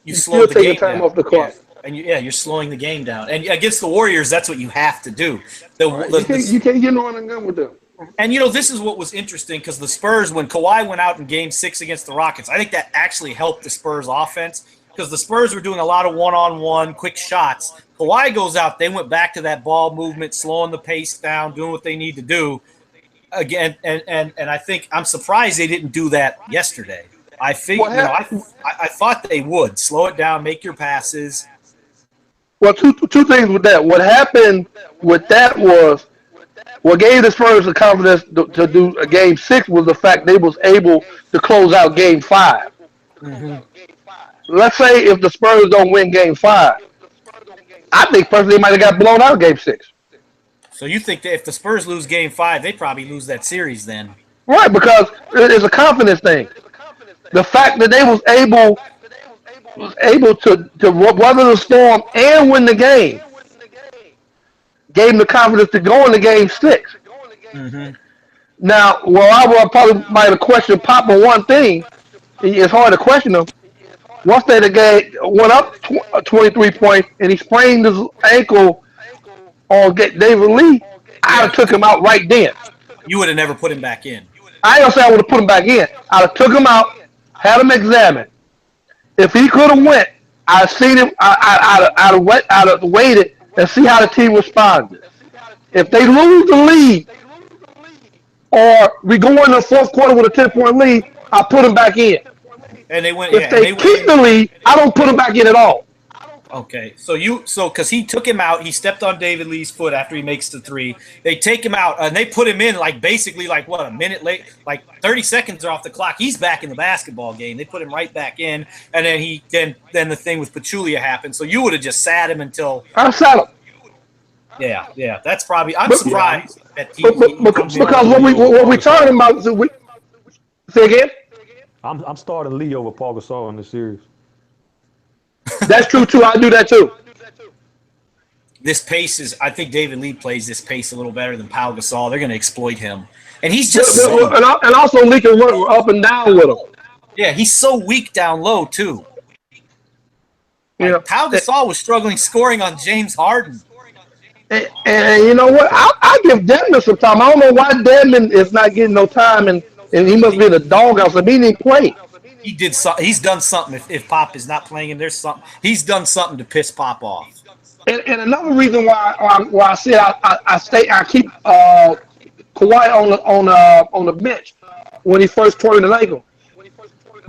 you still take time off the clock. Yeah. And you're slowing the game down. And against the Warriors, that's what you have to do. You can't get on and gun with them. And, this is what was interesting because the Spurs, when Kawhi went out in Game 6 against the Rockets, I think that actually helped the Spurs offense because the Spurs were doing a lot of one-on-one quick shots. Kawhi goes out, they went back to that ball movement, slowing the pace down, doing what they need to do. Again, and I think I'm surprised they didn't do that yesterday. I think I thought they would slow it down, make your passes. Well, two things with that. What happened with that was what gave the Spurs the confidence to do a Game 6 was the fact they was able to close out Game 5. Mm-hmm. Let's say if the Spurs don't win Game 5, I think personally they might have got blown out of Game 6. So you think that if the Spurs lose Game 5, they probably lose that series then? Right, because it's a confidence thing. The fact that they was able to weather the storm and win the game gave them the confidence to go into Game 6. Mm-hmm. Now, I probably might have questioned Pop on one thing. It's hard to question him. Once they went up 23 points and he sprained his ankle on David Lee, I'd have took him out right then. You would have never put him back in. I ain't gonna say I would have put him back in. I'd have took him out, had him examined. If he could have went, I'd seen him. I'd have waited and see how the team responded. If they lose the lead, or we go in the fourth quarter with a 10-point lead, I put him back in. And they went. If they keep the lead, I don't put him back in at all. Okay, so because he took him out, he stepped on David Lee's foot after he makes the three. They take him out and they put him in basically a minute late, 30 seconds are off the clock. He's back in the basketball game. They put him right back in, and then then the thing with Pachulia happened. So you would have just sat him until I sat him. Yeah, that's probably. I'm surprised that because what we talking about. Say again. I'm starting Lee over Paul Gasol in the series. That's true too. I do that too. This pace is. I think David Lee plays this pace a little better than Pau Gasol. They're going to exploit him, and he's just and also Lee can run up and down with him. Yeah, he's so weak down low too. Pau Gasol was struggling scoring on James Harden. And you know what? I give Dedmon some time. I don't know why Dedmon is not getting no time, and he must be in the doghouse. I mean, he played. He did. He's done something. If Pop is not playing him, there's something. He's done something to piss Pop off. And another reason why I said I keep Kawhi on the bench when he first tore the ankle,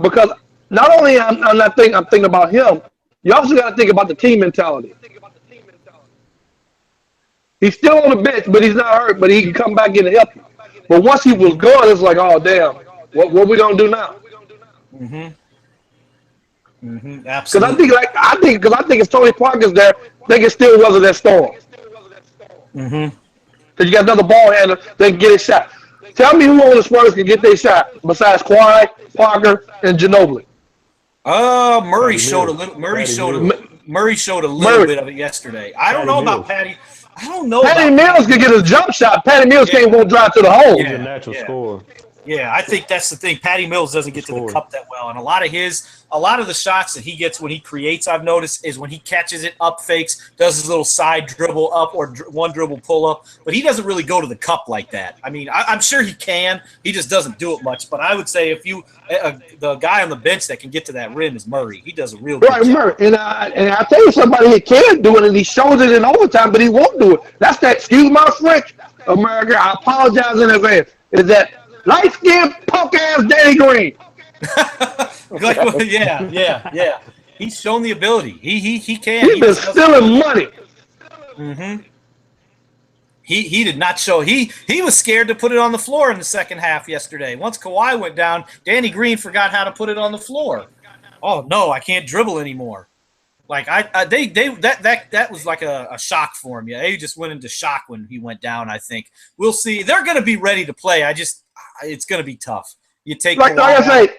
because not only I'm thinking about him, you also got to think about the team mentality. He's still on the bench, but he's not hurt, but he can come back in and help you. But once he was gone, it's like, oh damn, what we gonna do now? Absolutely. Because I think if Tony Parker's there, they can still weather that storm. Because you got another ball handler, they can get his shot. Tell me who on the Spurs can get their shot besides Kawhi, Parker, and Ginobili. Murray showed a little. Murray showed a little bit of it yesterday. I don't know about Patty. I don't know. Patty Mills can get his jump shot. Patty Mills won't drive to the hole. He's a natural scorer. Yeah, I think that's the thing. Patty Mills doesn't get to the cup that well, and a lot of the shots that he gets when he creates, I've noticed, is when he catches it, up fakes, does his little side dribble up or one dribble pull up, but he doesn't really go to the cup like that. I mean, I'm sure he can. He just doesn't do it much. But I would say if the guy on the bench that can get to that rim is Murray. He does a real good job. Murray, and I tell you, somebody that can do it, and he shows it in overtime, but he won't do it. That's that. Excuse my French, America. I apologize in advance. Is that light-skinned, punk-ass Danny Green? Yeah. He's shown the ability. He can. He's been stealing money. Mm-hmm. He did not show. He was scared to put it on the floor in the second half yesterday. Once Kawhi went down, Danny Green forgot how to put it on the floor. Oh no, I can't dribble anymore. Like that was like a shock for him. Yeah, they just went into shock when he went down. I think we'll see. They're going to be ready to play. It's going to be tough. You take like I say,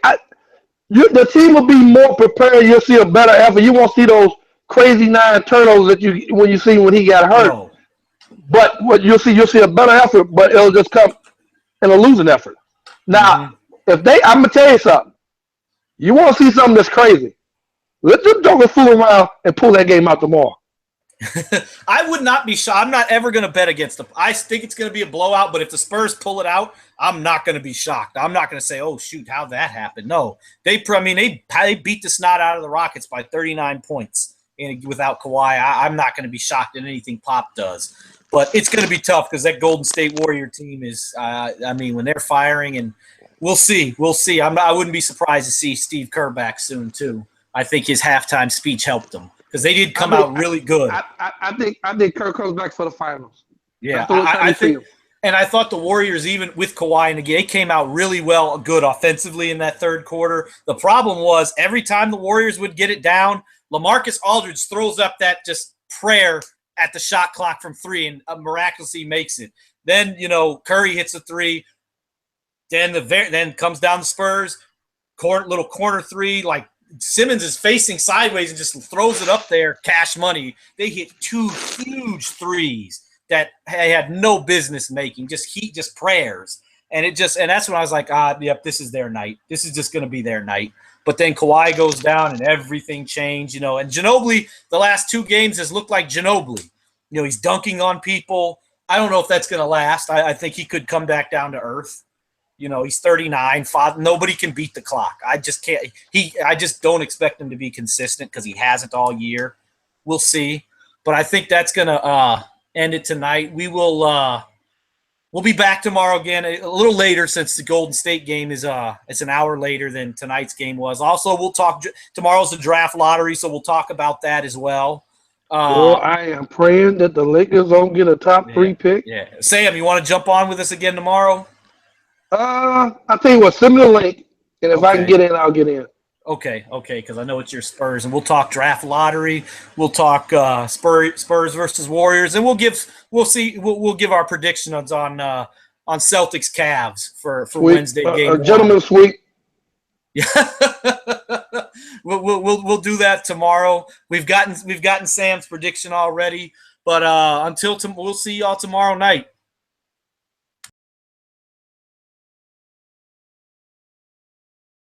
the team will be more prepared. You'll see a better effort. You won't see those crazy 9 turnovers that you see when he got hurt. No. But what you'll see a better effort, but it'll just come in a losing effort. Now, I'm gonna tell you something. You want to see something that's crazy? Let them jokers fool around and pull that game out tomorrow. I would not be shocked. I'm not ever going to bet against them. I think it's going to be a blowout, but if the Spurs pull it out, I'm not going to be shocked. I'm not going to say, oh, shoot, how'd that happen? No. They beat the snot out of the Rockets by 39 points without Kawhi. I'm not going to be shocked at anything Pop does. But it's going to be tough because that Golden State Warrior team is, when they're firing, and we'll see. I wouldn't be surprised to see Steve Kerr back soon, too. I think his halftime speech helped him because they did come out really good. I think Kerr comes back for the finals. Yeah, I think, and I thought the Warriors, even with Kawhi and they came out really good offensively in that third quarter. The problem was every time the Warriors would get it down, LaMarcus Aldridge throws up that just prayer at the shot clock from 3 and miraculously makes it. Then Curry hits a 3. Then comes down the Spurs, little corner 3, like. Simmons is facing sideways and just throws it up there, cash money. They hit 2 huge threes that they had no business making, just prayers. And that's when I was like, yep, this is their night. This is just going to be their night. But then Kawhi goes down and everything changed, and Ginobili, the last 2 games has looked like Ginobili. He's dunking on people. I don't know if that's going to last. I think he could come back down to earth. He's 39. Nobody can beat the clock. I just can't. I just don't expect him to be consistent because he hasn't all year. We'll see, but I think that's gonna end it tonight. We'll be back tomorrow again a little later since the Golden State game is it's an hour later than tonight's game was. Also, we'll talk. Tomorrow's the draft lottery, so we'll talk about that as well. I am praying that the Lakers don't get a top 3 pick. Yeah, Sam, you want to jump on with us again tomorrow? I'll tell you what, send me the link, and if I can get in, I'll get in. Okay, because I know it's your Spurs, and we'll talk draft lottery. We'll talk Spurs versus Warriors, and we'll give our predictions on Celtics Cavs for Wednesday game. Gentlemen, sweep. Yeah, we'll do that tomorrow. We've gotten Sam's prediction already, but we'll see y'all tomorrow night.